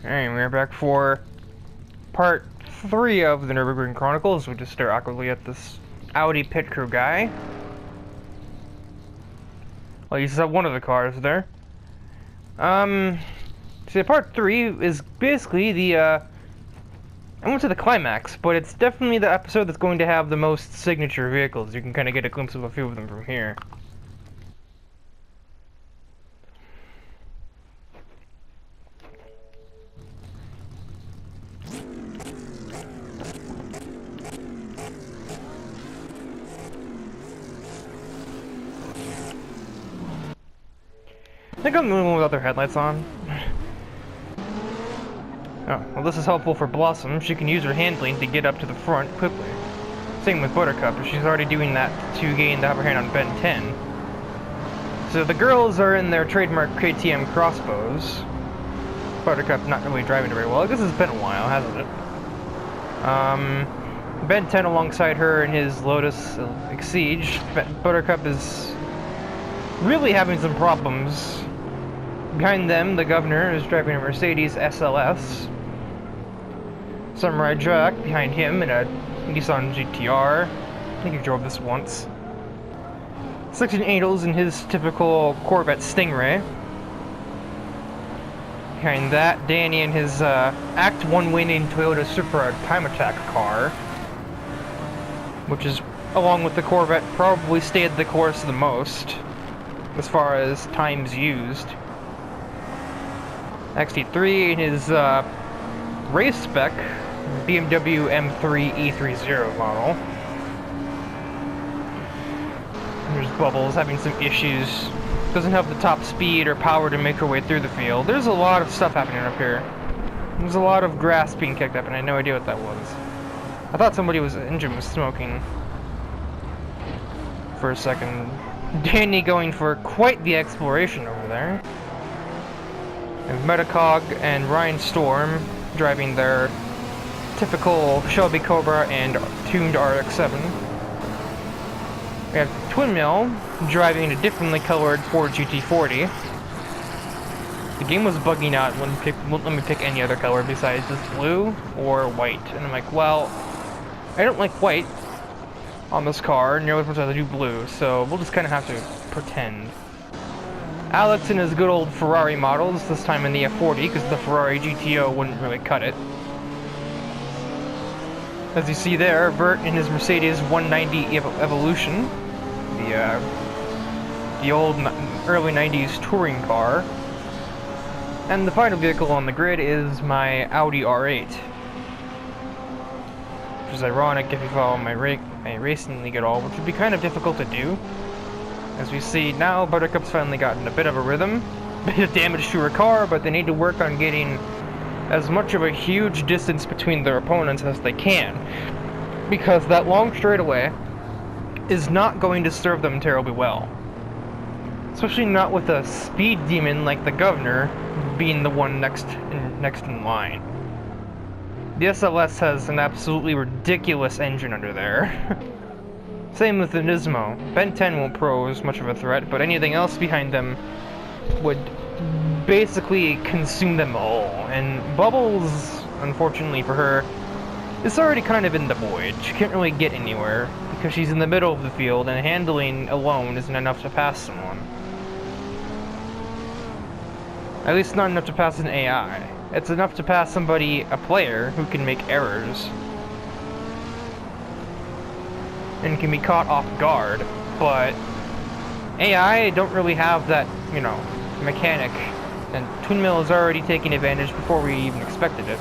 Alright, we're back for part 3 of the Nurburgring Chronicles. We just stare awkwardly at this Audi pit crew guy. Well, you saw one of the cars there. So part 3 is basically the, I won't say the climax, but it's definitely the episode that's going to have the most signature vehicles. You can kind of get a glimpse of a few of them from here. I think I'm the only one without their headlights on. Oh, well, this is helpful for Blossom. She can use her handling to get up to the front quickly. Same with Buttercup, but she's already doing that to gain the upper hand on Ben 10. So the girls are in their trademark KTM crossbows. Buttercup's not really driving it very well. I guess it's been a while, hasn't it? Ben 10 alongside her in his Lotus Exige. Buttercup is really having some problems. Behind them, the governor is driving a Mercedes SLS. Samurai Jack behind him in a Nissan GTR. I think he drove this once. Section Angels in his typical Corvette Stingray. Behind that, Danny in his Act 1 winning Toyota Supra Time Attack car. Which is, along with the Corvette, probably stayed the course the most as far as times used. XT3 in his race spec BMW M3 E30 model. There's Bubbles having some issues. Doesn't have the top speed or power to make her way through the field. There's a lot of stuff happening up here. There's a lot of grass being kicked up and I had no idea what that was. I thought somebody's engine was smoking for a second. Danny going for quite the exploration over there. And Metacog and Ryan Storm driving their typical Shelby Cobra and tuned RX-7. We have Twin Mill driving a differently colored Ford GT40. The game was bugging out, wouldn't let me pick any other color besides just blue or white. And I'm like, well, I don't like white on this car nearly as much as I do blue, so we'll just kind of have to pretend. Alex in his good old Ferrari models, this time in the F40, because the Ferrari GTO wouldn't really cut it. As you see there, Bert in his Mercedes 190 Evolution, the old early 90s touring car. And the final vehicle on the grid is my Audi R8. Which is ironic if you follow my racing league at all, which would be kind of difficult to do. As we see now, Buttercup's finally gotten a bit of a rhythm. Bit of damage to her car, but they need to work on getting as much of a huge distance between their opponents as they can. Because that long straightaway is not going to serve them terribly well. Especially not with a speed demon like the governor being the one next in line. The SLS has an absolutely ridiculous engine under there. Same with the Nismo. Ben 10 won't pose much of a threat, but anything else behind them would basically consume them all. And Bubbles, unfortunately for her, is already kind of in the void. She can't really get anywhere, because she's in the middle of the field, and handling alone isn't enough to pass someone. At least not enough to pass an AI. It's enough to pass somebody, a player, who can make errors and can be caught off guard, but AI don't really have that, you know, mechanic, and Twin Mill is already taking advantage before we even expected it.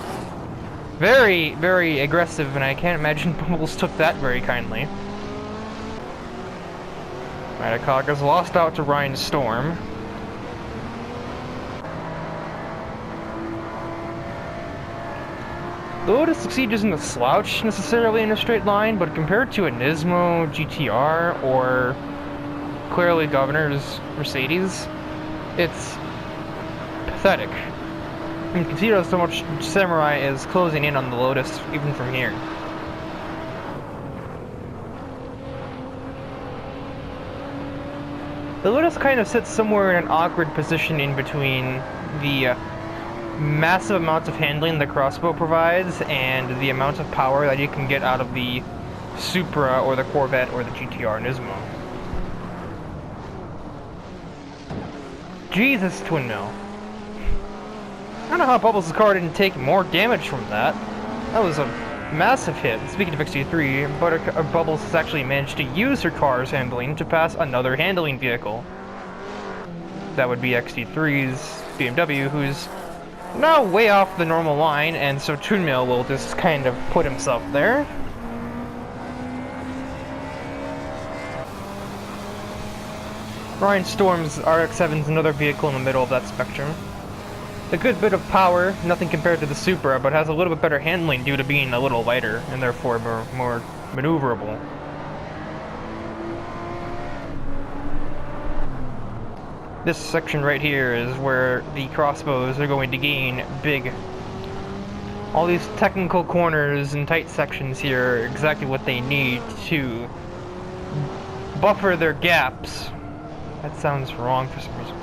Very, very aggressive, and I can't imagine Bubbles took that very kindly. Metacog has lost out to Ryan Storm. The Lotus Exige isn't a slouch necessarily in a straight line, but compared to a Nismo GTR or clearly Governor's Mercedes, it's pathetic. And consider so much Samurai is closing in on the Lotus even from here. The Lotus kind of sits somewhere in an awkward position in between the massive amounts of handling the crossbow provides and the amount of power that you can get out of the Supra or the Corvette or the GTR Nismo. Jesus, twin mill. I don't know how Bubbles' car didn't take more damage from that. That was a massive hit. Speaking of XT3, Bubbles has actually managed to use her car's handling to pass another handling vehicle. That would be XT3's BMW, who's now way off the normal line, and so Twin Mill will just kind of put himself there. Ryan Storm's RX-7 is another vehicle in the middle of that spectrum. A good bit of power, nothing compared to the Supra, but has a little bit better handling due to being a little lighter, and therefore more maneuverable. This section right here is where the crossbows are going to gain big. All these technical corners and tight sections here are exactly what they need to buffer their gaps. That sounds wrong for some reason.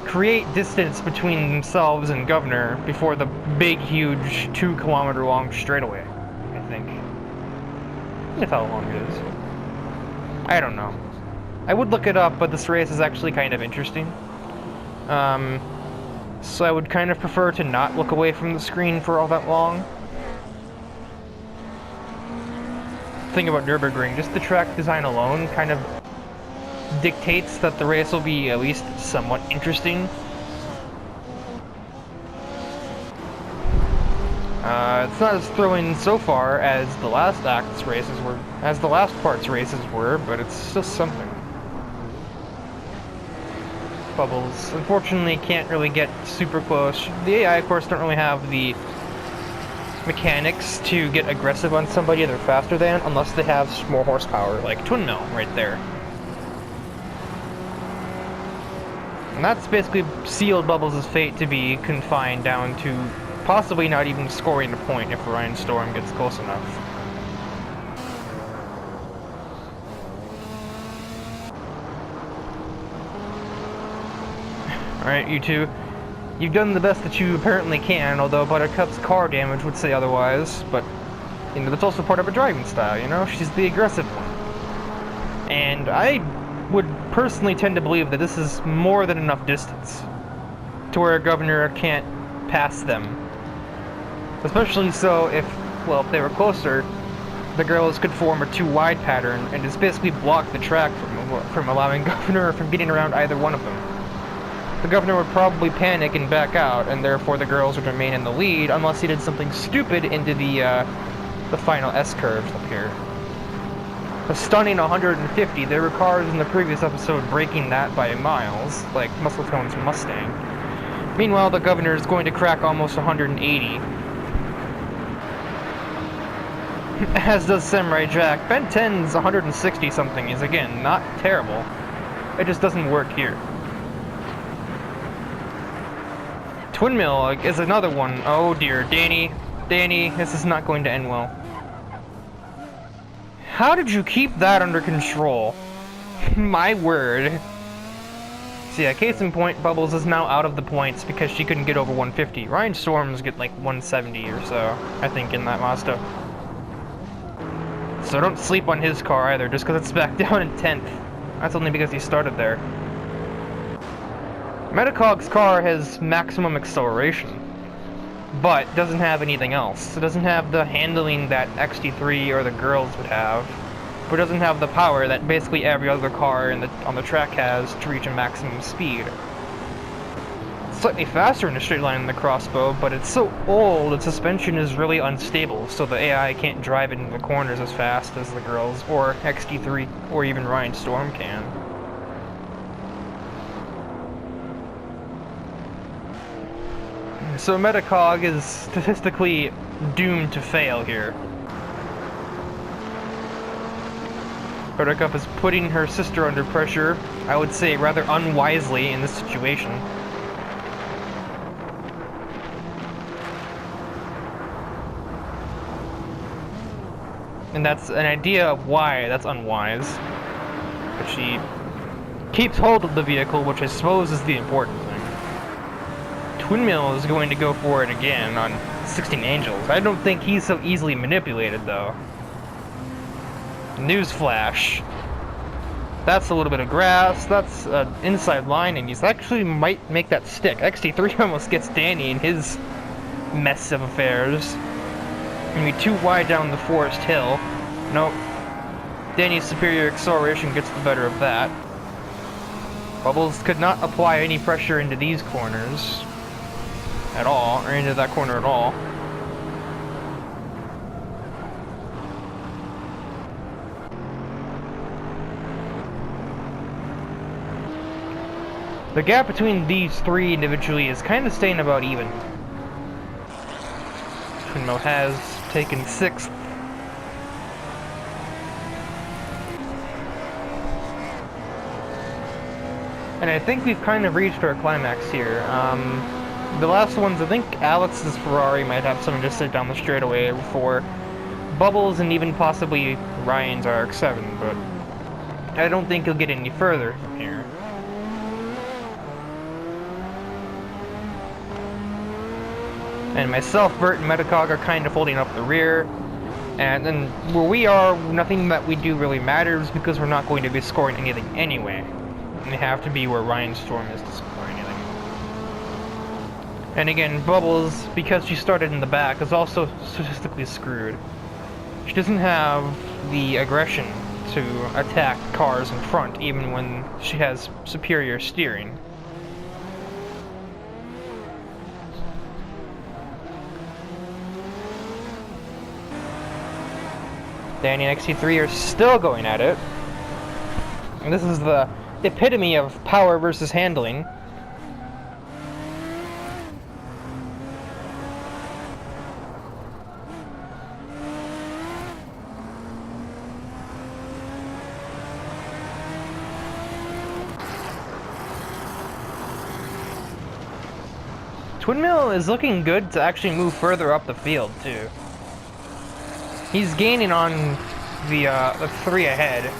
Create distance between themselves and Governor before the big, huge 2 kilometer long straightaway, I think. That's how long it is. I don't know. I would look it up, but this race is actually kind of interesting. So I would kind of prefer to not look away from the screen for all that long. The thing about Nurburgring, just the track design alone kind of dictates that the race will be at least somewhat interesting. It's not as thrilling so far as the last act's races were, as the last part's races were, but it's still something. Bubbles unfortunately can't really get super close. The AI, of course, don't really have the mechanics to get aggressive on somebody they're faster than, unless they have more horsepower, like Twin Mill right there. And that's basically sealed Bubbles' fate to be confined down to possibly not even scoring a point if Ryan Storm gets close enough. Alright, you two. You've done the best that you apparently can, although Buttercup's car damage would say otherwise, but, you know, that's also part of her driving style, you know? She's the aggressive one. And I would personally tend to believe that this is more than enough distance to where a Governor can't pass them. Especially so if, well, if they were closer, the girls could form a too-wide pattern and just basically block the track from allowing Governor from getting around either one of them. The Governor would probably panic and back out, and therefore the girls would remain in the lead unless he did something stupid into the final S-curves up here. A stunning 150. There were cars in the previous episode breaking that by miles, like Muscletone's Mustang. Meanwhile, the Governor is going to crack almost 180. As does Samurai Jack. Ben 10's 160 something is, again, not terrible. It just doesn't work here. Twin Mill is another one. Oh dear, Danny, this is not going to end well. How did you keep that under control? My word. So yeah, case in point, Bubbles is now out of the points because she couldn't get over 150. Ryan Storms get like 170 or so, I think, in that Mazda. So don't sleep on his car either, just because it's back down in 10th. That's only because he started there. Metacog's car has maximum acceleration, but doesn't have anything else. It doesn't have the handling that XT3 or the girls would have, but doesn't have the power that basically every other car on the track has to reach a maximum speed. It's slightly faster in a straight line than the crossbow, but it's so old its suspension is really unstable, so the AI can't drive it into the corners as fast as the girls, or XT3, or even Ryan Storm can. So Metacog is statistically doomed to fail here. Buttercup is putting her sister under pressure, I would say rather unwisely in this situation. And that's an idea of why that's unwise. But she keeps hold of the vehicle, which I suppose is the important thing. Twin Mill is going to go for it again on 16 Angels. I don't think he's so easily manipulated, though. Newsflash. That's a little bit of grass, that's an inside line, and he's actually might make that stick. XT3 almost gets Danny in his mess of affairs. Gonna be too wide down the forest hill. Nope. Danny's superior acceleration gets the better of that. Bubbles could not apply any pressure into these corners at all, or into that corner at all. The gap between these three individually is kind of staying about even. Twin Mill has taken 6th. And I think we've kind of reached our climax here. The last ones, I think Alex's Ferrari might have something to sit down the straightaway before Bubbles and even possibly Ryan's RX-7, but I don't think he'll get any further from here. And myself, Bert, and Metacog are kind of holding up the rear. And then where we are, nothing that we do really matters because we're not going to be scoring anything anyway. We have to be where Ryan Storm is to score anything. And again, Bubbles, because she started in the back, is also statistically screwed. She doesn't have the aggression to attack cars in front, even when she has superior steering. Danny and XT3 are still going at it. And this is the epitome of power versus handling. Twin Mill is looking good to actually move further up the field too. He's gaining on the 3 ahead,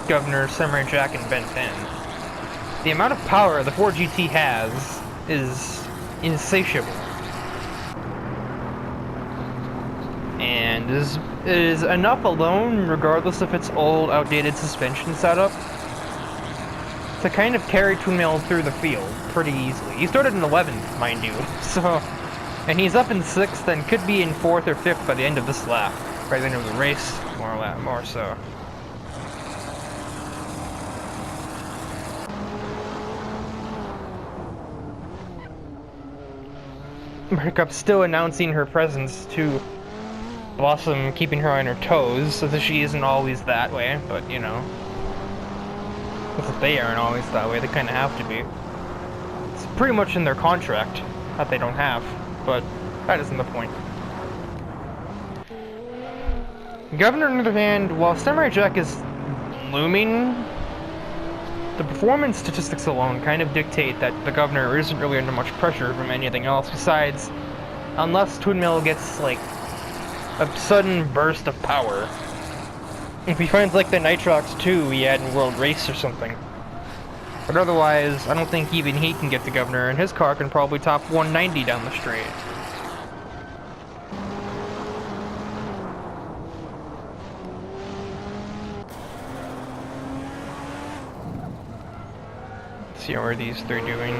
Governor, Samurai Jack, and Ben 10. The amount of power the Ford GT has is insatiable. And is enough alone, regardless of its old, outdated suspension setup, to kind of carry Twin Mill through the field pretty easily. He started in 11th, mind you, so... And he's up in 6th and could be in 4th or 5th by the end of this lap. By the end of the race, more so. Markup's still announcing her presence to Blossom, keeping her on her toes, so that she isn't always that way, but you know. If they aren't always that way, they kind of have to be. It's pretty much in their contract that they don't have, but that isn't the point. Governor, on the other hand, while Samurai Jack is looming, the performance statistics alone kind of dictate that the Governor isn't really under much pressure from anything else besides, unless Twin Mill gets, like, a sudden burst of power. If he finds, like, the Nitrox 2 he had in World Race or something. But otherwise, I don't think even he can get the Governor, and his car can probably top 190 down the straight. See how are these three doing.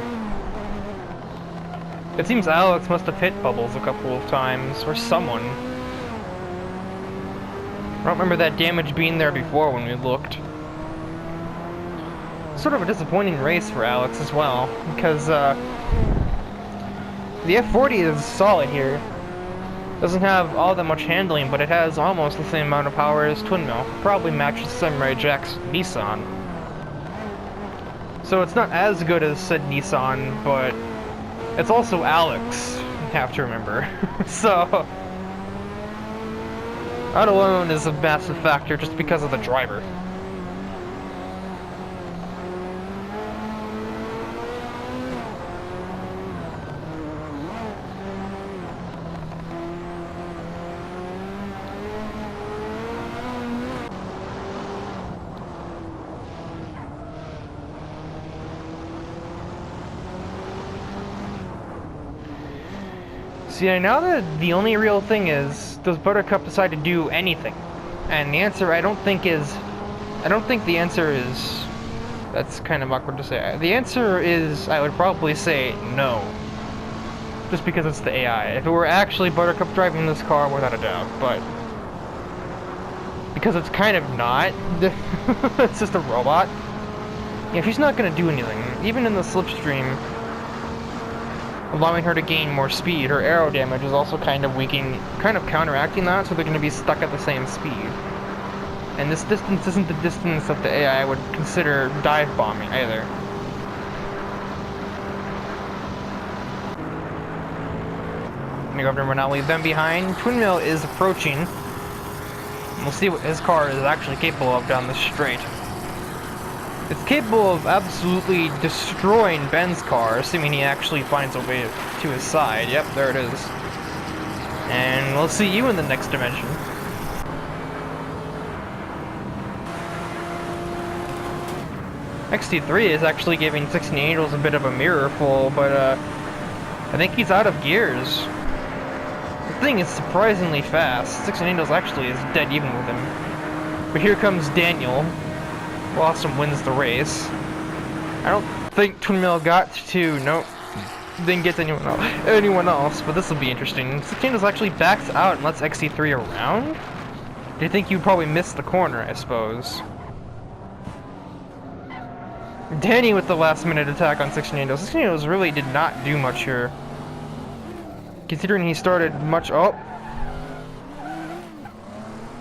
It seems Alex must have hit Bubbles a couple of times, or someone. I don't remember that damage being there before when we looked. Sort of a disappointing race for Alex as well, because the F40 is solid here. Doesn't have all that much handling, but it has almost the same amount of power as Twin Mill. Probably matches Samurai Jack's Nissan. So it's not as good as said Nissan, but it's also Alex, you have to remember. So that alone is a massive factor just because of the driver. See, now that the only real thing is, does Buttercup decide to do anything? And the answer, I don't think the answer is, that's kind of awkward to say. The answer is, I would probably say no. Just because it's the AI. If it were actually Buttercup driving this car, without a doubt, but because it's kind of not, it's just a robot. Yeah, she's not gonna do anything. Even in the slipstream, allowing her to gain more speed, her aero damage is also kind of counteracting that, so they're gonna be stuck at the same speed. And this distance isn't the distance that the AI would consider dive bombing either. I'm gonna go over and not leave them behind. Twin Mill is approaching. We'll see what his car is actually capable of down the straight. It's capable of absolutely destroying Ben's car, assuming he actually finds a way to his side. Yep, there it is. And we'll see you in the next dimension. XT3 is actually giving 16 Angels a bit of a mirror full, but I think he's out of gears. The thing is surprisingly fast. 16 Angels actually is dead even with him. But here comes Daniel. Blossom wins the race. I don't think Twin Mill got to, nope. Didn't get to anyone else, but this will be interesting. 16 Angels actually backs out and lets XT3 around? Do you think you probably missed the corner, I suppose? Danny with the last minute attack on 16 Angels. 16 Angels really did not do much here. Considering he started much,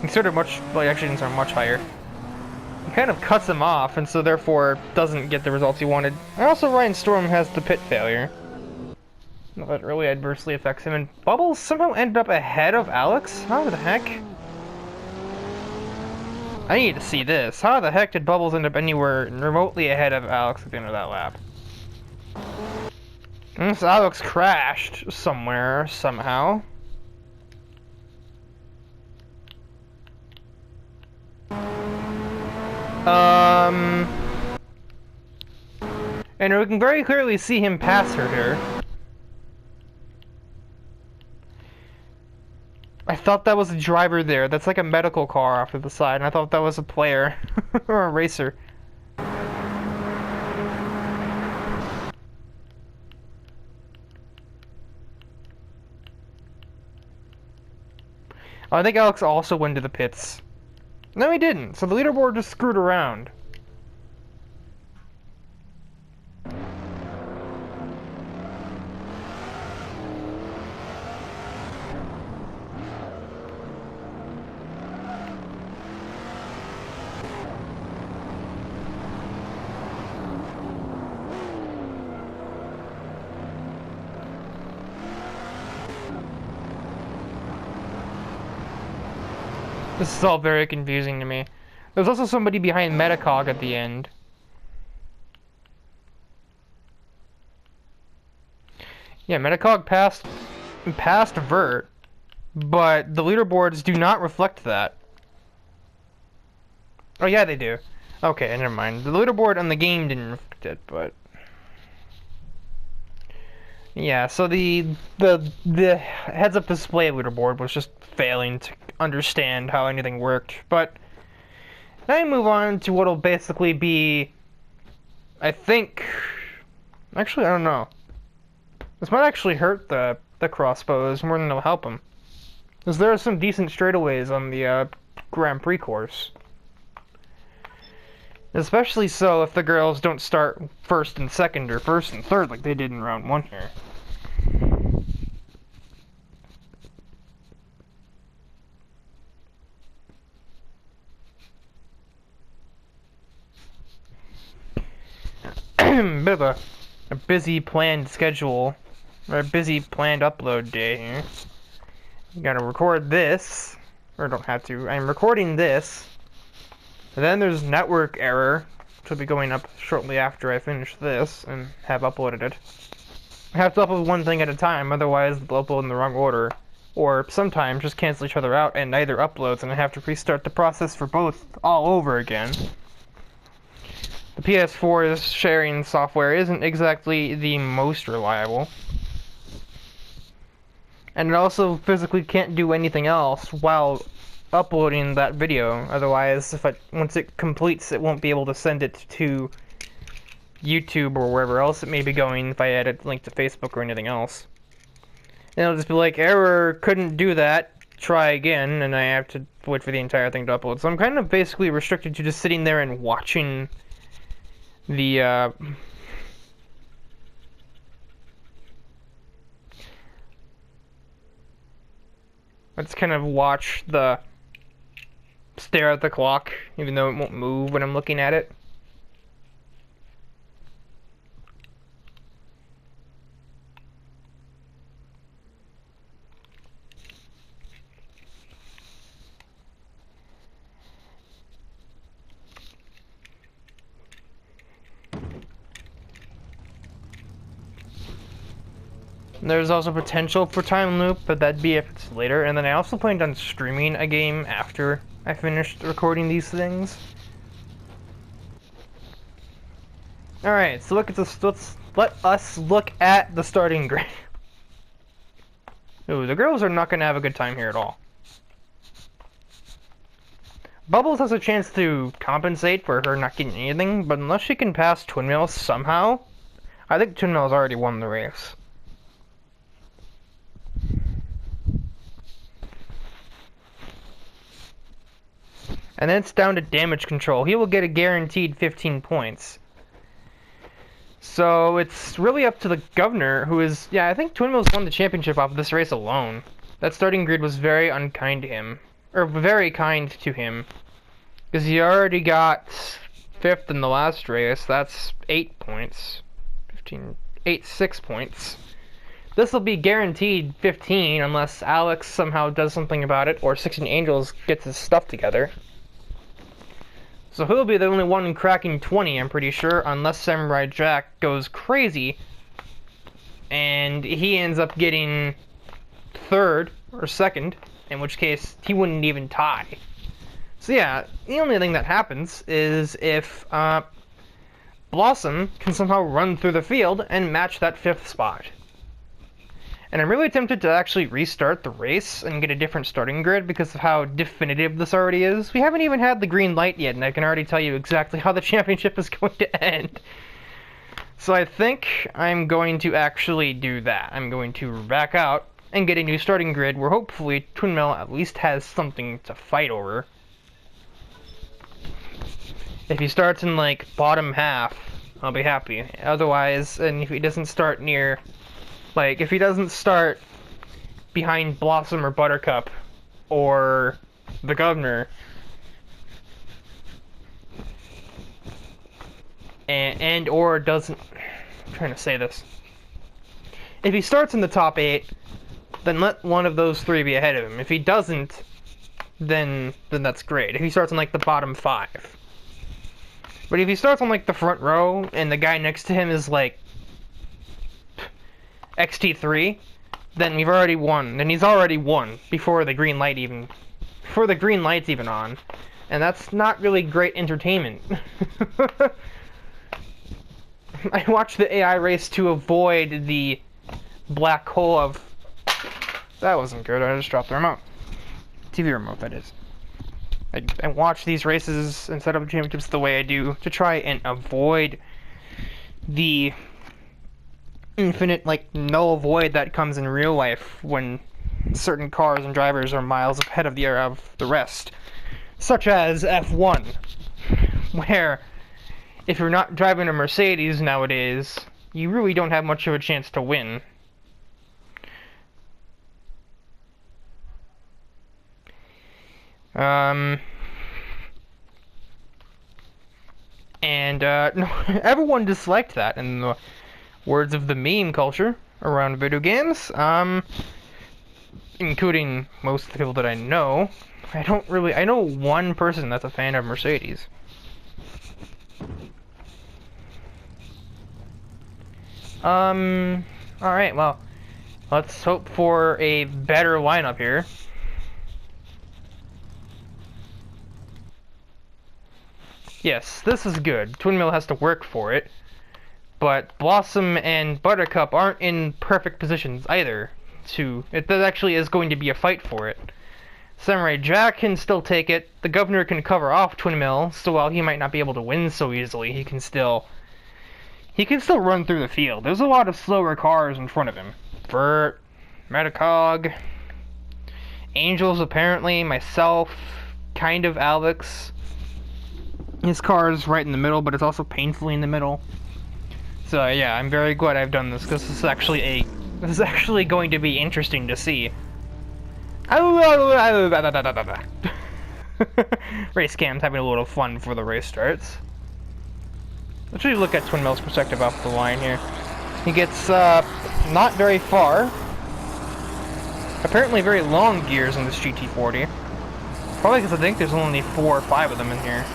he started much, well, he actually didn't start much higher. He kind of cuts him off, and so therefore doesn't get the results he wanted. And also Ryan Storm has the pit failure. That really adversely affects him, and Bubbles somehow ended up ahead of Alex? How the heck? I need to see this. How the heck did Bubbles end up anywhere remotely ahead of Alex at the end of that lap? So Alex crashed somewhere, somehow. And we can very clearly see him pass her here. I thought that was a driver there. That's like a medical car off to the side, and I thought that was a player or a racer. I think Alex also went to the pits. No, he didn't. So the leaderboard just screwed around. This is all very confusing to me. There's also somebody behind Metacog at the end. Yeah, Metacog passed Vert, but the leaderboards do not reflect that. Oh yeah, they do. Okay, never mind. The leaderboard on the game didn't reflect it, but yeah. So the heads-up display leaderboard was just failing to understand how anything worked. But now I move on to what'll basically be, I think. Actually, I don't know. This might actually hurt the crossbows more than it'll help them, because there are some decent straightaways on the Grand Prix course. Especially so if the girls don't start first and second or first and third like they did in round 1 here. Bit of a busy planned schedule, or a busy planned upload day here. You gotta record this, or don't have to. I'm recording this. And then there's network error, which will be going up shortly after I finish this and have uploaded it. I have to upload one thing at a time, otherwise they'll upload in the wrong order. Or sometimes just cancel each other out and neither uploads, and I have to restart the process for both all over again. The PS4's sharing software isn't exactly the most reliable. And it also physically can't do anything else while uploading that video. Otherwise, once it completes, it won't be able to send it to YouTube or wherever else it may be going if I add a link to Facebook or anything else. And it'll just be like, error, couldn't do that, try again, and I have to wait for the entire thing to upload. So I'm kind of basically restricted to just sitting there and watching the, let's kind of watch the stare at the clock, even though it won't move when I'm looking at it. There's also potential for time loop, but that'd be if it's later. And then I also planned on streaming a game after I finished recording these things. Alright, so let us look at the starting grid. Ooh, the girls are not going to have a good time here at all. Bubbles has a chance to compensate for her not getting anything, but unless she can pass Twin Mills somehow, I think Twin Mills already won the race. And then it's down to damage control. He will get a guaranteed 15 points. So it's really up to the governor, who is... Yeah, I think Twin Mills won the championship off of this race alone. That starting grid was very unkind to him. Or very kind to him. Because he already got 5th in the last race. That's 8 points. 6 points. This will be guaranteed 15 unless Alex somehow does something about it, or 16 Angels gets his stuff together. So he'll be the only one cracking 20, I'm pretty sure, unless Samurai Jack goes crazy and he ends up getting 3rd or 2nd, in which case he wouldn't even tie. So yeah, the only thing that happens is if Blossom can somehow run through the field and match that 5th spot. And I'm really tempted to actually restart the race and get a different starting grid because of how definitive this already is. We haven't even had the green light yet, and I can already tell you exactly how the championship is going to end. So I think I'm going to actually do that. I'm going to back out and get a new starting grid where hopefully Twin Mill at least has something to fight over. If he starts in, like, bottom half, I'll be happy. Otherwise, and if he doesn't start near... Like, if he doesn't start behind Blossom or Buttercup or the governor, or doesn't... I'm trying to say this. If he starts in the top 8, then let one of those 3 be ahead of him. If he doesn't, then that's great. If he starts in, like, the bottom 5. But if he starts on, like, the front row, and the guy next to him is, like, XT3, then we've already won. And he's already won before the green light's even on. And that's not really great entertainment. I watched the AI race to avoid the black hole of... That wasn't good, I just dropped the remote. TV remote, that is. I watch these races instead of championships the way I do to try and avoid the infinite, like, null void that comes in real life when certain cars and drivers are miles ahead of the rest. Such as F1, where if you're not driving a Mercedes nowadays, you really don't have much of a chance to win. No, everyone disliked that in the words of the meme culture around video games, including most of the people that I know. I know one person that's a fan of Mercedes. Alright, well, let's hope for a better lineup here. Yes, this is good. Twin Mill has to work for it. But Blossom and Buttercup aren't in perfect positions either. to... There actually is going to be a fight for it. Samurai Jack can still take it. The governor can cover off Twin Mill, so while he might not be able to win so easily, he can still run through the field. There's a lot of slower cars in front of him. Vert, Metacog, Angels apparently, myself, kind of Alex. His car is right in the middle, but it's also painfully in the middle. So yeah, I'm very glad I've done this, because this is actually going to be interesting to see. Race cam's having a little fun before the race starts. Let's really look at Twin Mill's perspective off the line here. He gets not very far. Apparently very long gears in this GT40. Probably because I think there's only 4 or 5 of them in here.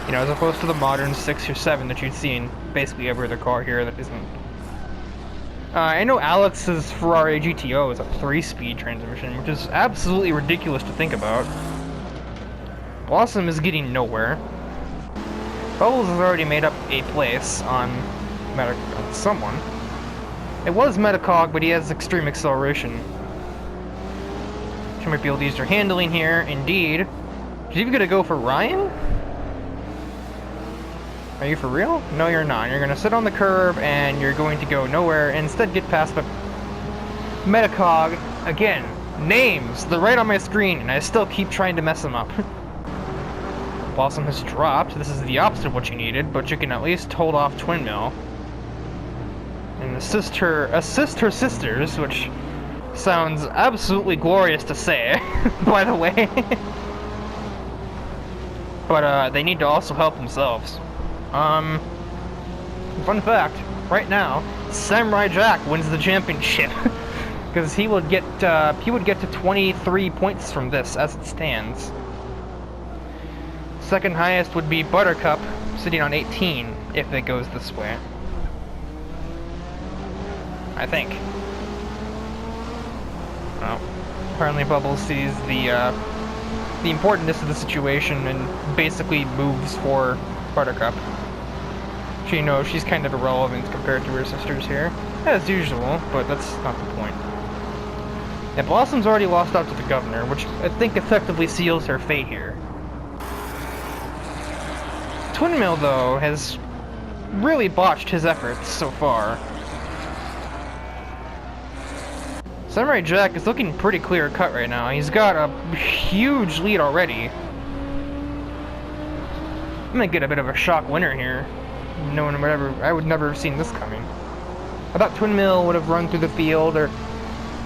You know, as opposed to the modern 6 or 7 that you'd see in basically every other car here that isn't. I know Alex's Ferrari GTO is a 3-speed transmission, which is absolutely ridiculous to think about. Blossom is getting nowhere. Bubbles has already made up a place on someone. It was Metacog, but he has extreme acceleration. She might be able to use her handling here, indeed. She's even gonna go for Ryan? Are you for real? No, you're not. You're gonna sit on the curb and you're going to go nowhere and instead get past the Metacog. Again, names! They're right on my screen and I still keep trying to mess them up. Blossom has dropped. This is the opposite of what you needed, but you can at least hold off Twin Mill. And assist her sisters, which sounds absolutely glorious to say, by the way. But they need to also help themselves. Fun fact, right now, Samurai Jack wins the championship. Because he would get to 23 points from this as it stands. Second highest would be Buttercup, sitting on 18, if it goes this way. I think. Well, apparently Bubbles sees the importance of the situation and basically moves for Buttercup. She knows she's kind of irrelevant compared to her sisters here, as usual, but that's not the point. Yeah, Blossom's already lost out to the governor, which I think effectively seals her fate here. Twin Mill, though, has really botched his efforts so far. Samurai Jack is looking pretty clear-cut right now. He's got a huge lead already. I'm gonna get a bit of a shock winner here. No one would ever, I would never have seen this coming. I thought Twin Mill would have run through the field, or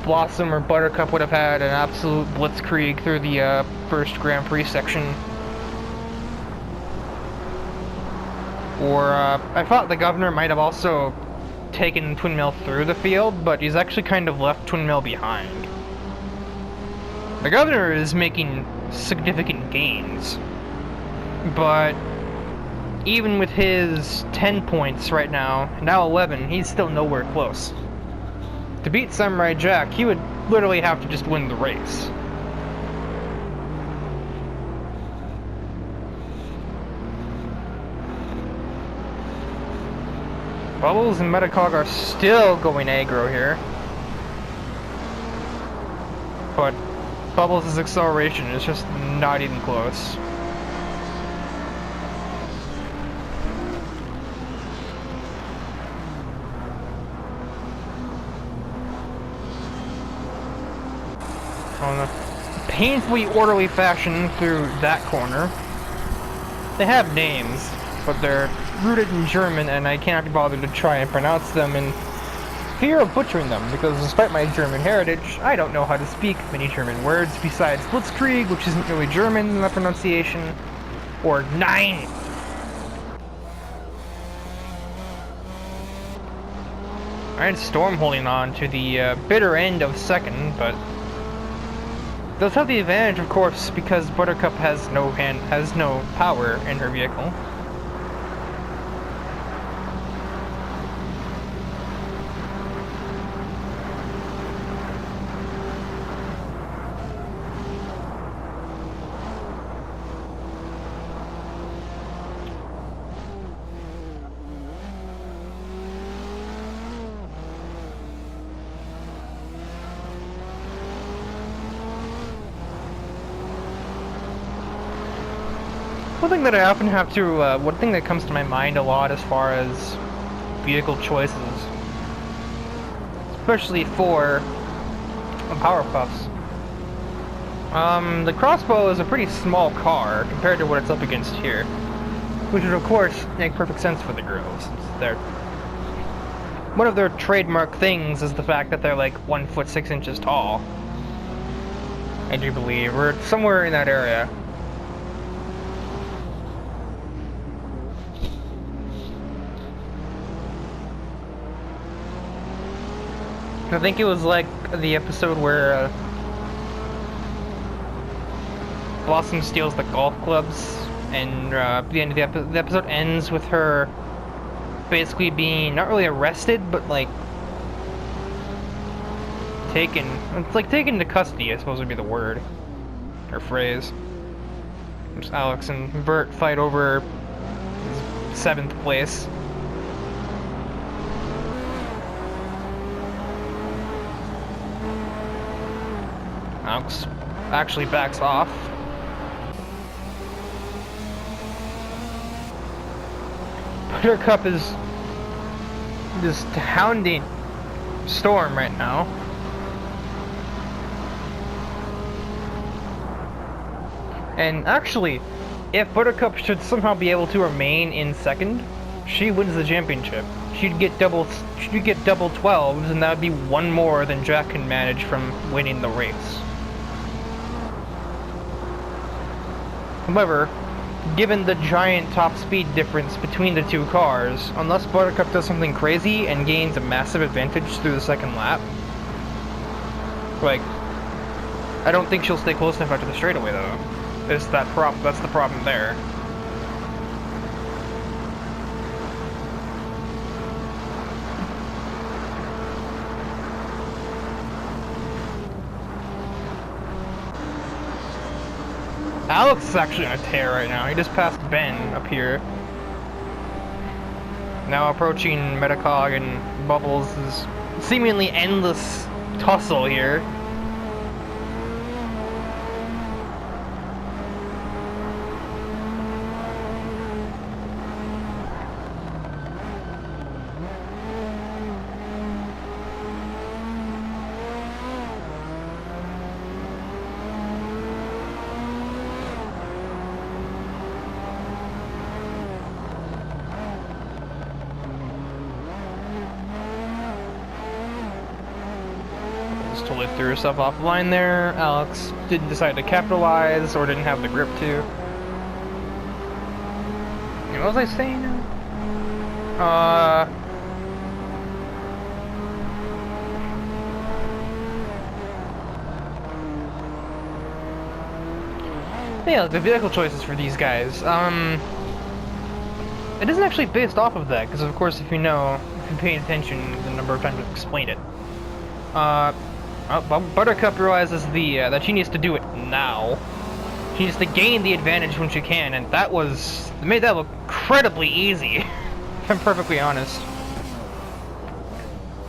Blossom or Buttercup would have had an absolute blitzkrieg through the first Grand Prix section. Or I thought the governor might have also taken Twin Mill through the field, but he's actually kind of left Twin Mill behind. The governor is making significant gains, but even with his 10 points right now 11, he's still nowhere close. To beat Samurai Jack, he would literally have to just win the race. Bubbles and Metacog are still going aggro here. But Bubbles' acceleration is just not even close. On a painfully orderly fashion through that corner. They have names, but they're rooted in German, and I cannot be bothered to try and pronounce them in fear of butchering them, because despite my German heritage, I don't know how to speak many German words besides Blitzkrieg, which isn't really German in the pronunciation, or Nein! Alright, Storm holding on to the bitter end of second, but does have the advantage, of course, because Buttercup has no power in her vehicle. One thing that I often have to, one thing that comes to my mind a lot as far as vehicle choices, especially for power puffs. The crossbow is a pretty small car compared to what it's up against here, which would of course make perfect sense for the girls, since they're one of their trademark things is the fact that they're like 1 foot 6 inches tall. I do believe, or somewhere in that area. I think it was like the episode where Blossom steals the golf clubs, and the end of the episode ends with her basically being not really arrested, but like taken. It's like taken into custody, I suppose would be the word or phrase. Just Alex and Bert fight over 7th place. Alex actually backs off. Buttercup is just hounding Storm right now. And actually, if Buttercup should somehow be able to remain in 2nd, she wins the championship. She'd get double 12s, and that would be 1 more than Jack can manage from winning the race. However, given the giant top speed difference between the 2 cars, unless Buttercup does something crazy and gains a massive advantage through the 2nd lap, like, I don't think she'll stay close enough after the straightaway though. That's the problem there. Alex is actually on a tear right now. He just passed Ben up here. Now approaching Metacog and Bubbles' is seemingly endless tussle here. Totally threw herself offline there. Alex didn't decide to capitalize or didn't have the grip to. What was I saying now? Yeah, the vehicle choices for these guys. It isn't actually based off of that, because of course if you pay attention the number of times I've explained it. Buttercup realizes that she needs to do it now. She needs to gain the advantage when she can, and it made that look incredibly easy, if I'm perfectly honest.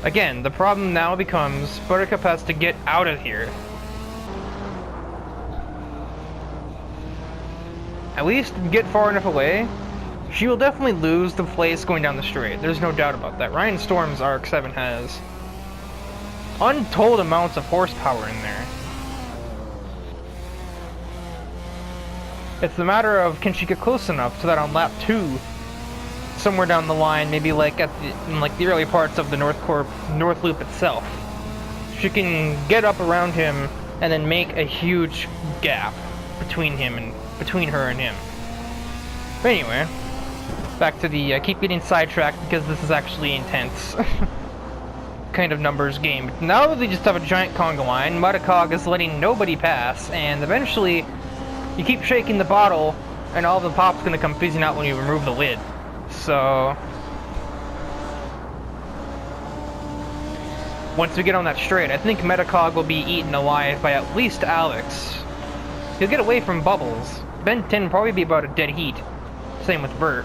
Again, the problem now becomes Buttercup has to get out of here. At least get far enough away. She will definitely lose the place going down the straight. There's no doubt about that. Ryan Storm's RX-7 has untold amounts of horsepower in there. It's a matter of, can she get close enough so that on lap 2, somewhere down the line, maybe like in the early parts of the North Loop itself, she can get up around him and then make a huge gap between her and him. But anyway, back to the keep getting sidetracked because this is actually intense. Kind of numbers game. Now they just have a giant conga line. Metacog is letting nobody pass, and eventually you keep shaking the bottle and all the pop's gonna come fizzing out when you remove the lid. So once we get on that straight, I think Metacog will be eaten alive by at least Alex. He'll get away from Bubbles. Ben 10 will probably be about a dead heat. Same with Bert.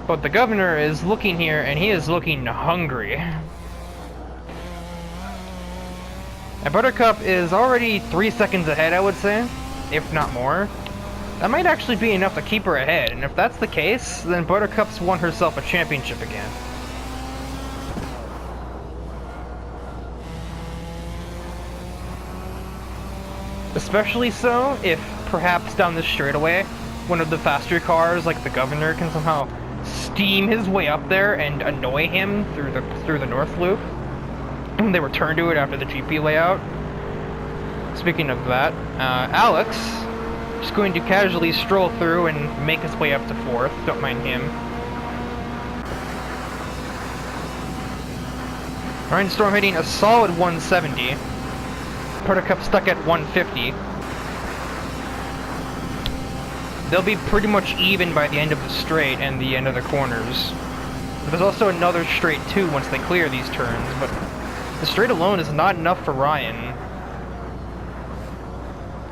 But the governor is looking here, and he is looking hungry. And Buttercup is already 3 seconds ahead, I would say, if not more. That might actually be enough to keep her ahead, and if that's the case, then Buttercup's won herself a championship again. Especially so if, perhaps down the straightaway, one of the faster cars, like the Governor, can somehow steam his way up there and annoy him through the North Loop. When they return to it after the GP layout. Speaking of that, Alex is going to casually stroll through and make his way up to 4th. Don't mind him. Rainstorm hitting a solid 170. Buttercup stuck at 150. They'll be pretty much even by the end of the straight and the end of the corners. But there's also another straight too once they clear these turns, but the straight alone is not enough for Ryan.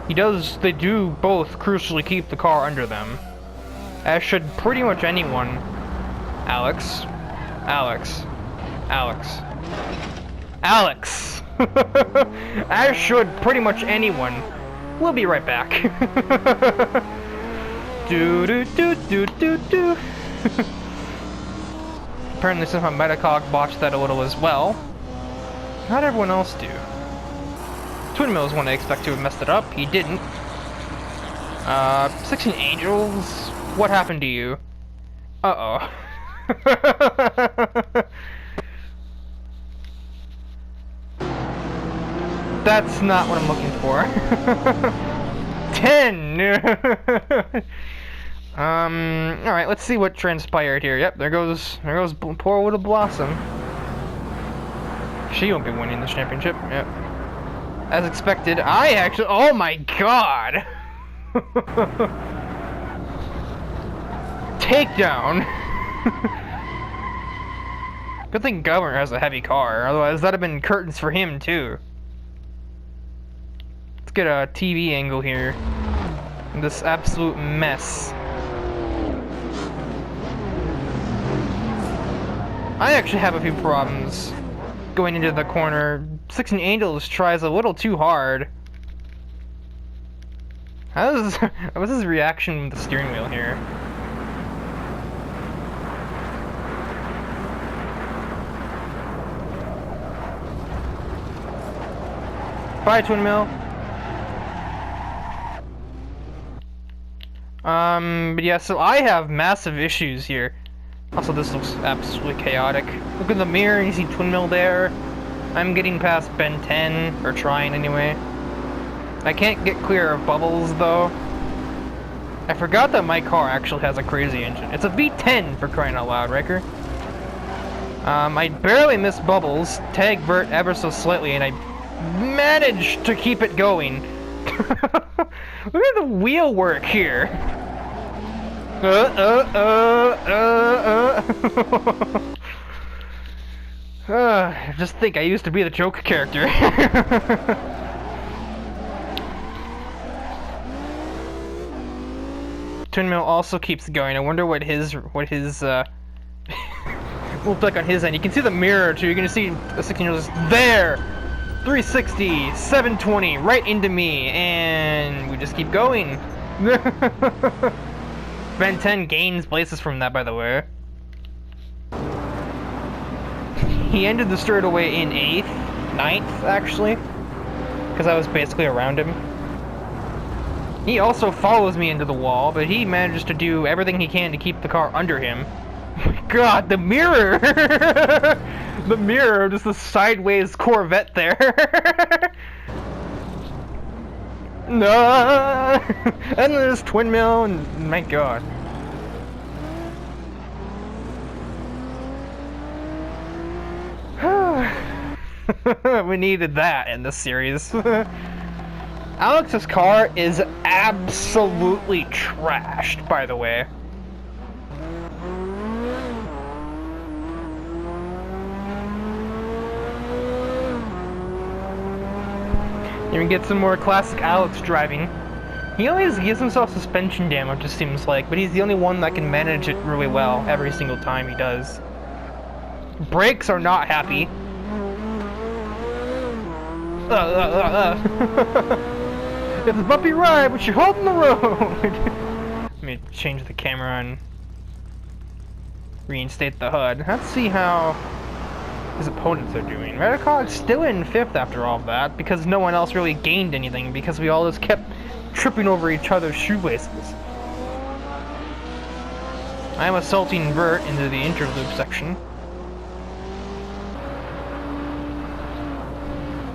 They do both crucially keep the car under them. As should pretty much anyone. Alex. Alex. Alex. Alex! As should pretty much anyone. We'll be right back. Do do do do do do. Apparently somehow Metacog botched that a little as well. How'd everyone else do? Twin Mill is one I expect to have messed it up. He didn't. 16 Angels, what happened to you? Uh-oh. That's not what I'm looking for. 10! Alright, let's see what transpired here. Yep, there goes poor little Blossom. She won't be winning this championship. Yep. As expected, oh my god! Takedown! Good thing Governor has a heavy car, otherwise that'd have been curtains for him too. Let's get a TV angle here. This absolute mess. I actually have a few problems going into the corner. 16 Angels tries a little too hard. What's his reaction with the steering wheel here? Bye, Twin Mill. But yeah, so I have massive issues here. Also, this looks absolutely chaotic. Look in the mirror, you see Twin Mill there. I'm getting past Ben 10, or trying anyway. I can't get clear of Bubbles, though. I forgot that my car actually has a crazy engine. It's a V10, for crying out loud, Riker. I barely missed Bubbles, tag Vert ever so slightly, and I managed to keep it going. Look at the wheel work here. Just think, I used to be the joke character. Twin Mill also keeps going. I wonder what his looked like on his end. You can see the mirror too. You're gonna see the 16-year-old there. 360, 720, right into me, and we just keep going. Ben 10 gains places from that, by the way. He ended the straightaway in 8th, 9th, actually, because I was basically around him. He also follows me into the wall, but he manages to do everything he can to keep the car under him. Oh my god, the mirror! The mirror, just a sideways Corvette there. No! And there's Twin Mill, and my god. We needed that in this series. Alex's car is absolutely trashed, by the way. You can get some more classic Alex driving. He always gives himself suspension damage, it seems like, but he's the only one that can manage it really well every single time he does. Brakes are not happy. It's a bumpy ride, but you're holding the road! Let me change the camera and reinstate the HUD. Let's see how his opponents are doing. Redicog's still in 5th after all of that, because no one else really gained anything, because we all just kept tripping over each other's shoelaces. I'm assaulting Vert into the interlude section.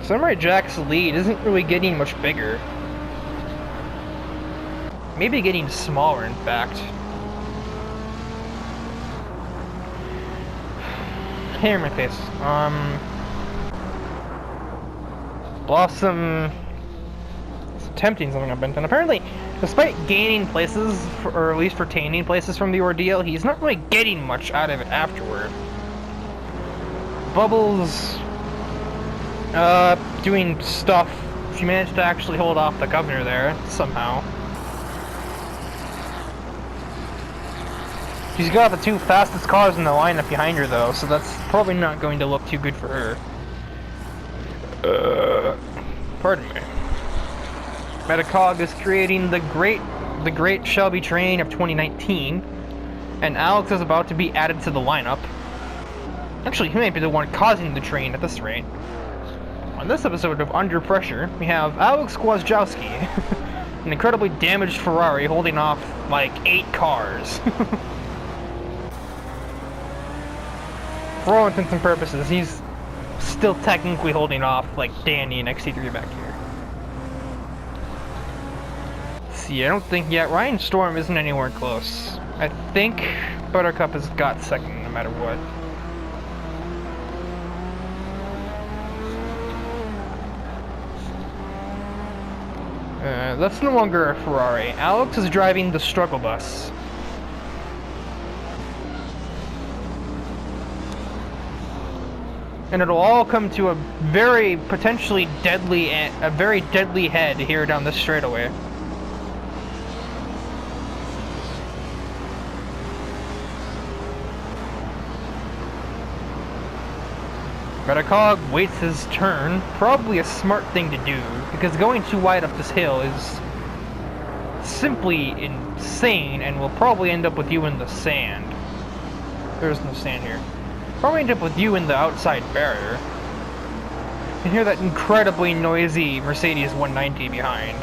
Samurai Jack's lead isn't really getting much bigger. Maybe getting smaller, in fact. Hair in my face. Blossom is attempting something I've been done. Apparently, despite gaining places, or at least retaining places from the ordeal, he's not really getting much out of it afterward. Bubbles, doing stuff. She managed to actually hold off the governor there, somehow. She's got the 2 fastest cars in the lineup behind her, though, so that's probably not going to look too good for her. Pardon me. Metacog is creating the great Shelby train of 2019, and Alex is about to be added to the lineup. Actually, he might be the one causing the train at this rate. On this episode of Under Pressure, we have Alex Gwozdowski, an incredibly damaged Ferrari holding off like 8 cars. For all intents and purposes, he's still technically holding off like Danny and XC3 back here. See, I don't think yet. Ryan Storm isn't anywhere close. I think Buttercup has got second no matter what. That's no longer a Ferrari. Alex is driving the struggle bus. And it'll all come to a very potentially deadly, head here down this straightaway. Redicog waits his turn, probably a smart thing to do, because going too wide up this hill is simply insane and will probably end up with you in the sand. There's no sand here. Probably end up with you in the outside barrier. You can hear that incredibly noisy Mercedes 190 behind.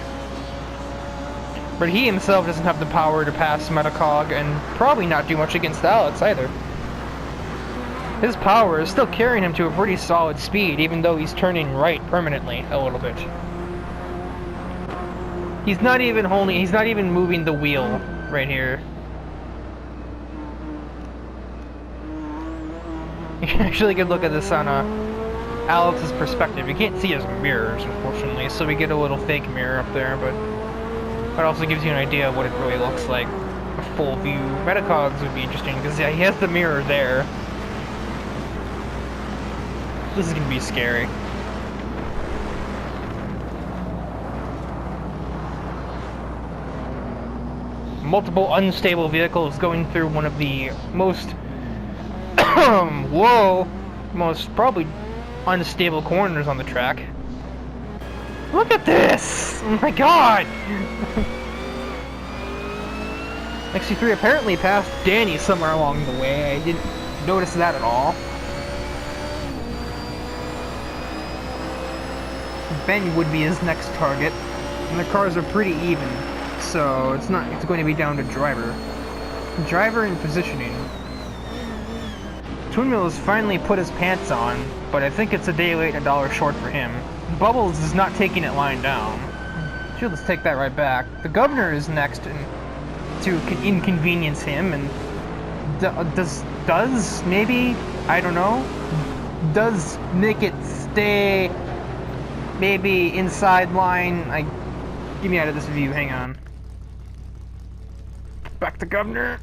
But he himself doesn't have the power to pass Metacog and probably not do much against Alex either. His power is still carrying him to a pretty solid speed, even though he's turning right permanently a little bit. He's not even moving the wheel right here. You can actually get a look at this on Alex's perspective. You can't see his mirrors, unfortunately, so we get a little fake mirror up there, but it also gives you an idea of what it really looks like. A full view. Metacog's would be interesting, because yeah, he has the mirror there. This is gonna be scary. Multiple unstable vehicles going through one of the most most probably unstable corners on the track. Look at this! Oh my god! XC3 apparently passed Danny somewhere along the way. I didn't notice that at all. Ben would be his next target, and the cars are pretty even, so it's going to be down to driver and positioning. Twinwheel has finally put his pants on, but I think it's a day late and $1 short for him. Bubbles is not taking it lying down. Sure, let's take that right back. The governor is next to inconvenience him, and does maybe, I don't know, does make it stay maybe inside line. Get me out of this view, hang on. Back to governor.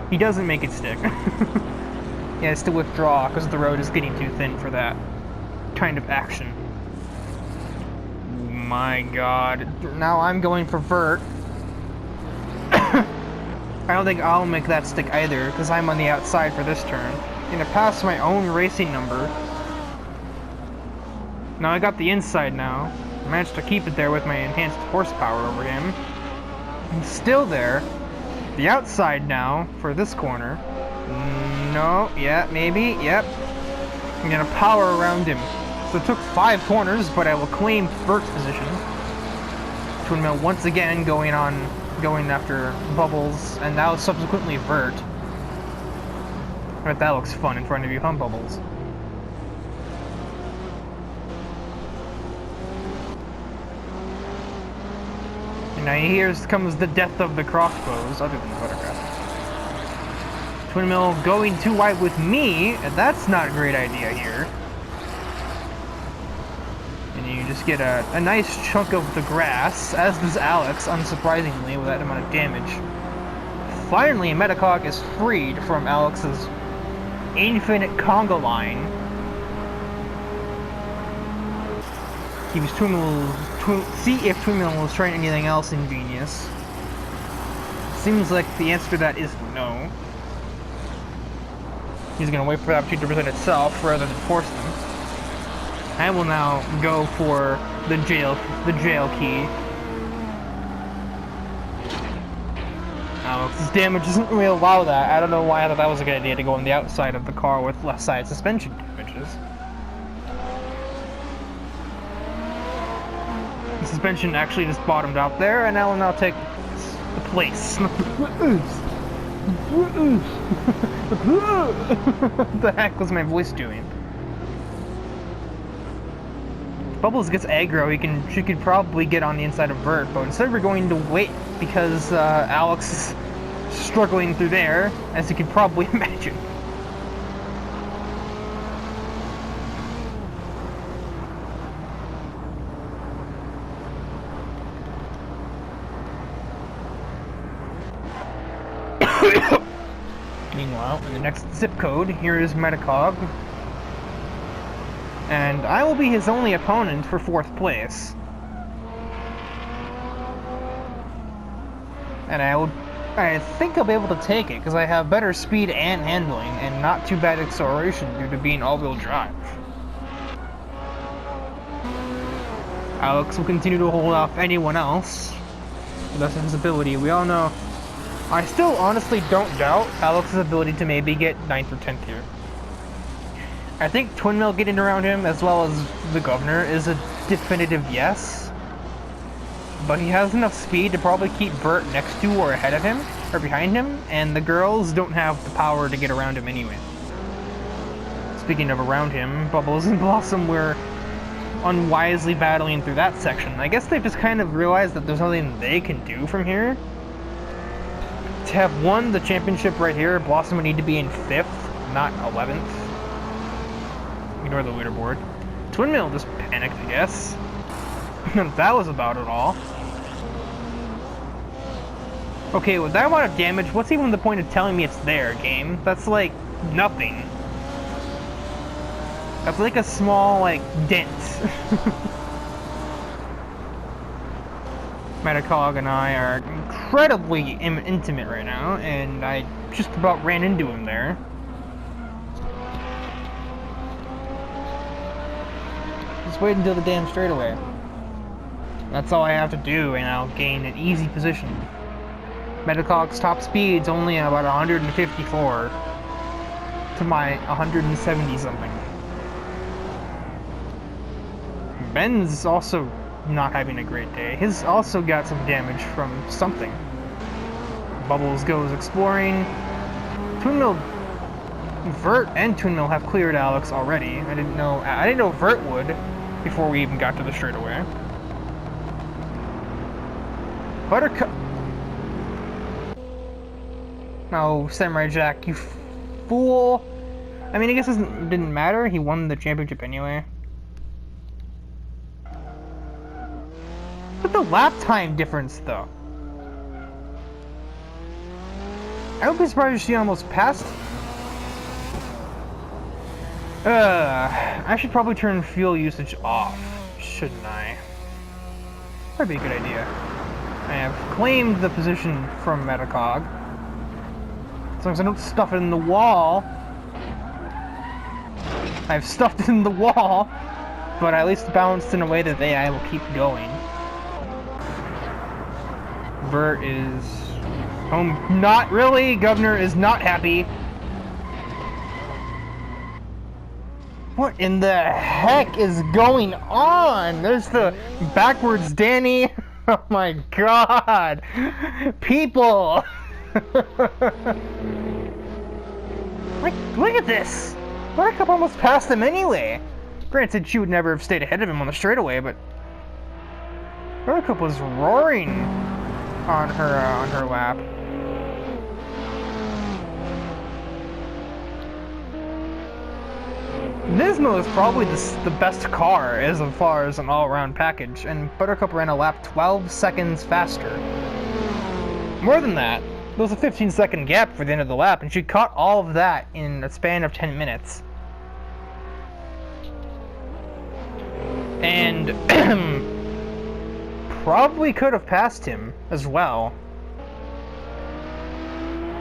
He doesn't make it stick. He has to withdraw because the road is getting too thin for that kind of action. Oh my god. Now I'm going for vert. I don't think I'll make that stick either because I'm on the outside for this turn. I'm gonna pass my own racing number. Now I got the inside now. managed to keep it there with my enhanced horsepower over him. He's still there. The outside now for this corner. No, yeah, maybe, yep. I'm gonna power around him. So it took 5 corners, but I will claim first position. Twin Mill once again going after Bubbles, and now subsequently Vert. I bet that looks fun in front of you, huh, Bubbles? And now here comes the death of the crossbows, other than Buttercup. Twin Mill going too wide with me, and that's not a great idea here. And you just get a nice chunk of the grass, as does Alex, unsurprisingly, with that amount of damage. Finally, Metacog is freed from Alex's infinite conga line. He was see if Twin Mill was trying anything else ingenious. Seems like the answer to that is no. He's gonna wait for the opportunity to present itself rather than force them. I will now go for the jail key. Alex's damage doesn't really allow that. I don't know why I thought that was a good idea to go on the outside of the car with left side suspension damages. The suspension actually just bottomed out there, and I will now take the place. What the heck was my voice doing? If Bubbles gets aggro, she could probably get on the inside of Vert, but instead we're going to wait because Alex is struggling through there, as you can probably imagine. Meanwhile, in the next zip code, here is Metacog. And I will be his only opponent for 4th place. And I think I'll be able to take it, because I have better speed and handling, and not too bad acceleration due to being all-wheel drive. Alex will continue to hold off anyone else. That's his ability. We all know. I still honestly don't doubt Alex's ability to maybe get 9th or 10th here. I think Twin Mill getting around him, as well as the Governor, is a definitive yes. But he has enough speed to probably keep Vert next to or ahead of him, or behind him, and the girls don't have the power to get around him anyway. Speaking of around him, Bubbles and Blossom were unwisely battling through that section. I guess they've just kind of realized that there's nothing they can do from here. To have won the championship right here, Blossom would need to be in 5th, not 11th. Ignore the leaderboard. Twin Mill just panicked, I guess. That was about it all. Okay, with that amount of damage, what's even the point of telling me it's there, game? That's like nothing. That's like a small, like, dent. Metacog and I are incredibly intimate right now, and I just about ran into him there. Just wait until the damn straightaway. That's all I have to do, and I'll gain an easy position. Metacog's top speed's only about 154 to my 170 something. Ben's also not having a great day. His also got some damage from something. Bubbles goes exploring. Twin Mill, Vert and Twin Mill have cleared Alex already. I didn't know Vert would before we even got to the straightaway. Buttercup. No, Samurai Jack, you fool. I mean, I guess it didn't matter. He won the championship anyway. But the lap time difference, though. I would be surprised if she almost passed. I should probably turn fuel usage off, shouldn't I? That'd be a good idea. I have claimed the position from Metacog. As long as I don't stuff it in the wall. I've stuffed it in the wall. but at least balanced in a way that the AI will keep going. Vert is home. Not really. Governor is not happy. What in the heck is going on? There's the backwards Danny. Oh my god. People. Look at this. Buttercup almost passed him anyway. Granted, she would never have stayed ahead of him on the straightaway, but Buttercup was roaring on her lap. Nismo is probably the best car as far as an all-around package, and Buttercup ran a lap 12 seconds faster. More than that, there was a 15-second gap for the end of the lap, and she caught all of that in a span of 10 minutes. And probably could have passed him as well.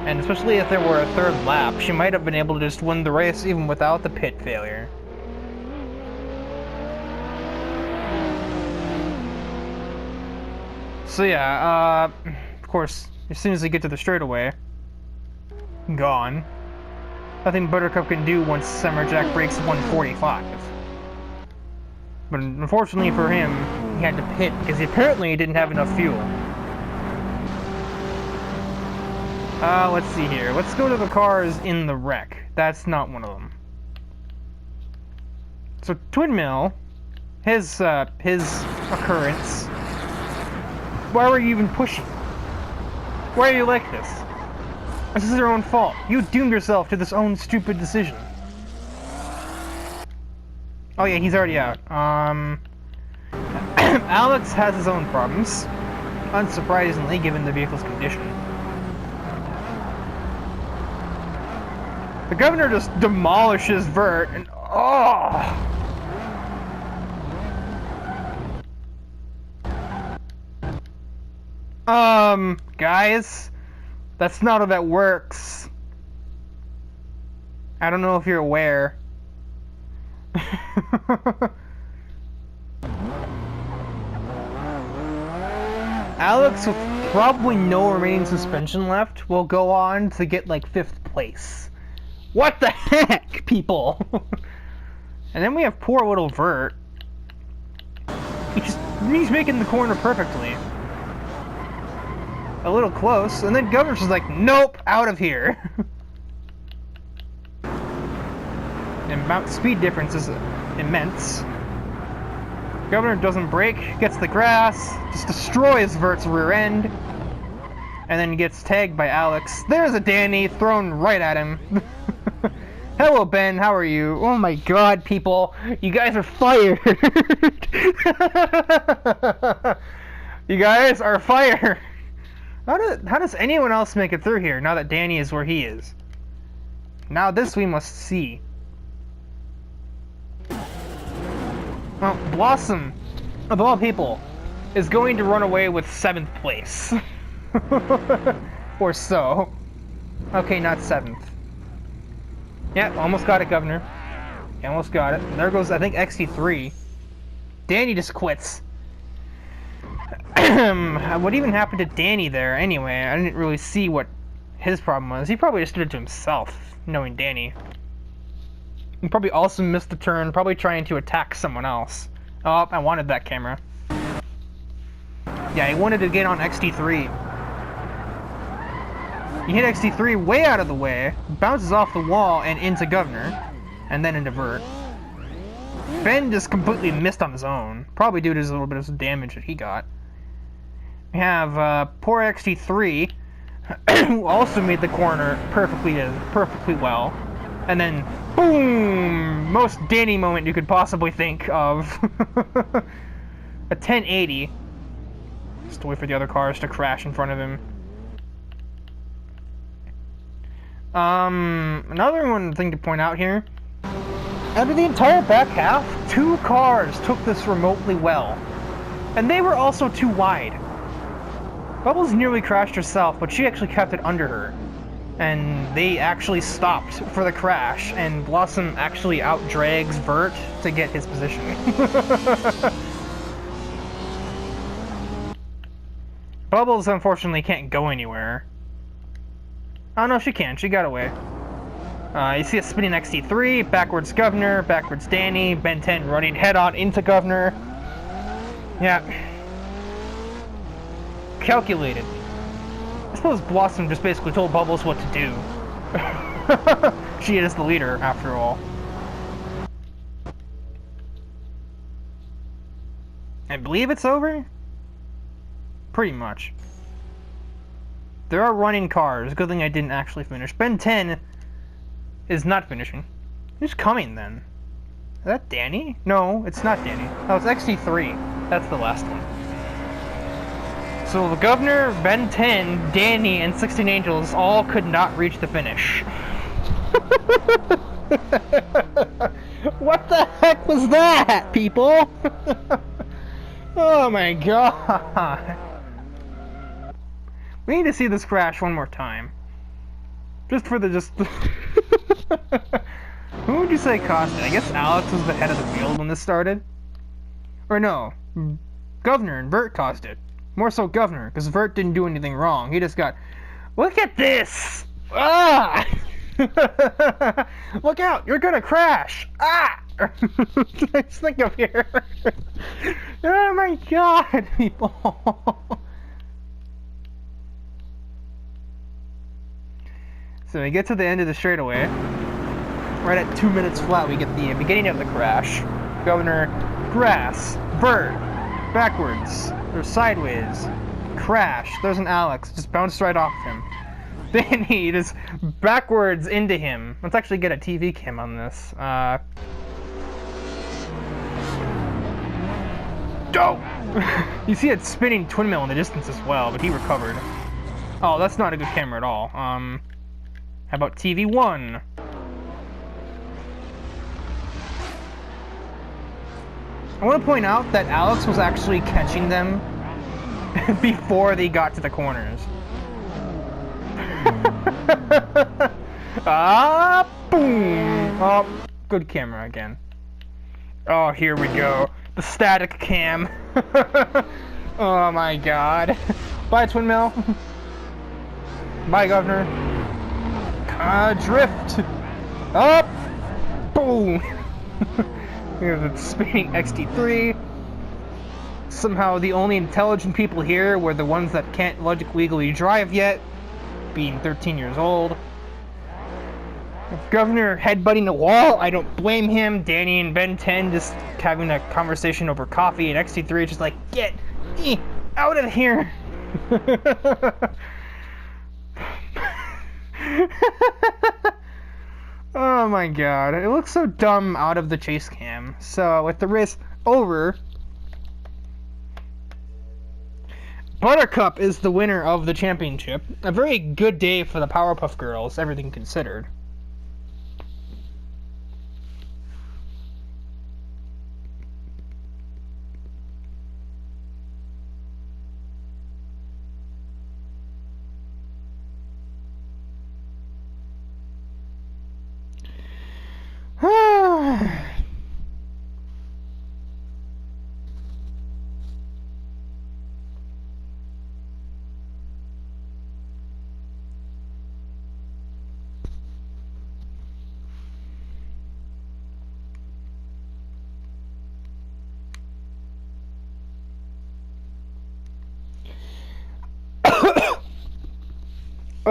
And especially if there were a third lap, she might have been able to just win the race even without the pit failure. So yeah, of course, as soon as they get to the straightaway, gone. Nothing Buttercup can do once Summerjack breaks 145. But unfortunately for him, he had to pit because he apparently didn't have enough fuel. Let's see here. Let's go to the cars in the wreck. That's not one of them. So, Twin Mill, his occurrence. Why were you even pushing? Why are you like this? This is your own fault. You doomed yourself to this own stupid decision. Oh yeah, he's already out. Alex has his own problems. Unsurprisingly, given the vehicle's condition. The governor just demolishes Vert, and oh! Guys, that's not how that works. I don't know if you're aware. Alex, with probably no remaining suspension left, will go on to get like 5th place. What the heck, people? And then we have poor little Vert. He's making the corner perfectly. A little close, and then Governor's just like, nope, out of here. And speed difference is immense. Governor doesn't brake, gets the grass, just destroys Vert's rear end, and then gets tagged by Alex. There's a Danny thrown right at him. Hello, Ben, how are you? Oh my god, people, you guys are fired. You guys are fired. How does anyone else make it through here now that Danny is where he is? Now this we must see. Well, Blossom, of all people, is going to run away with 7th place. Or so. Okay, not 7th. Yep, almost got it, Governor. Almost got it. There goes, I think, XT3. Danny just quits. What even happened to Danny there anyway? I didn't really see what his problem was. He probably just did it to himself, knowing Danny. He probably also missed the turn, probably trying to attack someone else. Oh, I wanted that camera. Yeah, he wanted to get on XT3. He hit XT3 way out of the way, bounces off the wall and into Governor, and then into Vert. Ben just completely missed on his own, probably due to his little bit of damage that he got. We have poor XT3, who also made the corner perfectly well. And then, boom! Most Danny moment you could possibly think of. A 1080. Just to wait for the other cars to crash in front of him. Another thing to point out here. Out of the entire back half, 2 cars took this remotely well. And they were also too wide. Bubbles nearly crashed herself, but she actually kept it under her. and they actually stopped for the crash, and Blossom actually outdrags Vert to get his position. Bubbles, unfortunately, can't go anywhere. Oh no, she can. She got away. You see a spinning XT3, backwards Governor, backwards Danny, Ben 10 running head-on into Governor. Yeah. Calculated. I suppose Blossom just basically told Bubbles what to do. She is the leader, after all. I believe it's over? Pretty much. There are running cars. Good thing I didn't actually finish. Ben 10 is not finishing. Who's coming then? Is that Danny? No, it's not Danny. Oh, it's XT3. That's the last one. So the Governor, Ben 10, Danny, and 16 Angels all could not reach the finish. What the heck was that, people? Oh my god. We need to see this crash one more time. Just for the Who would you say caused it? I guess Alex was the head of the field when this started. Or no, Governor and Vert caused it. More so Governor, because Vert didn't do anything wrong. He just got, look at this! Ah! Look out! You're gonna crash! Ah! Let's think of here. Oh my god, people! So we get to the end of the straightaway. Right at 2 minutes flat, we get the beginning of the crash. Governor, grass, Vert, backwards, or sideways, crash. There's an Alex, just bounced right off him. Then he just backwards into him. Let's actually get a TV cam on this. Dope! You see it spinning twin mill in the distance as well, but he recovered. Oh, that's not a good camera at all. How about TV 1? I want to point out that Alex was actually catching them before they got to the corners. Ah, boom! Oh, good camera again. Oh, here we go. The static cam. Oh my god. Bye, Twin Mill. Bye, Governor. Drift. Up. Boom. Here's the spinning XT3. Somehow the only intelligent people here were the ones that can't legally drive yet, being 13 years old. Governor headbutting the wall, I don't blame him. Danny and Ben 10 just having a conversation over coffee, and XT3 just like, get me out of here. Oh my god, it looks so dumb out of the chase cam. So with the race over, Buttercup is the winner of the championship. A very good day for the Powerpuff Girls, everything considered.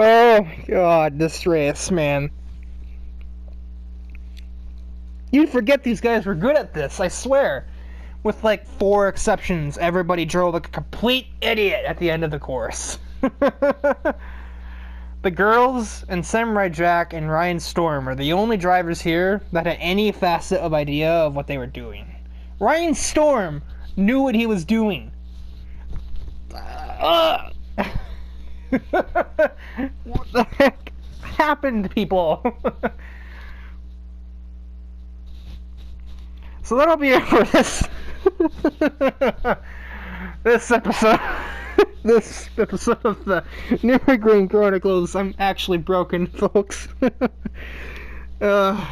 Oh god, this race, man. You'd forget these guys were good at this, I swear. With like 4 exceptions, everybody drove like a complete idiot at the end of the course. The girls and Samurai Jack and Ryan Storm are the only drivers here that had any facet of idea of what they were doing. Ryan Storm knew what he was doing. What the heck happened, people? So that'll be it for this this episode. This episode of the Nurburgring Chronicles. I'm actually broken, folks. uh,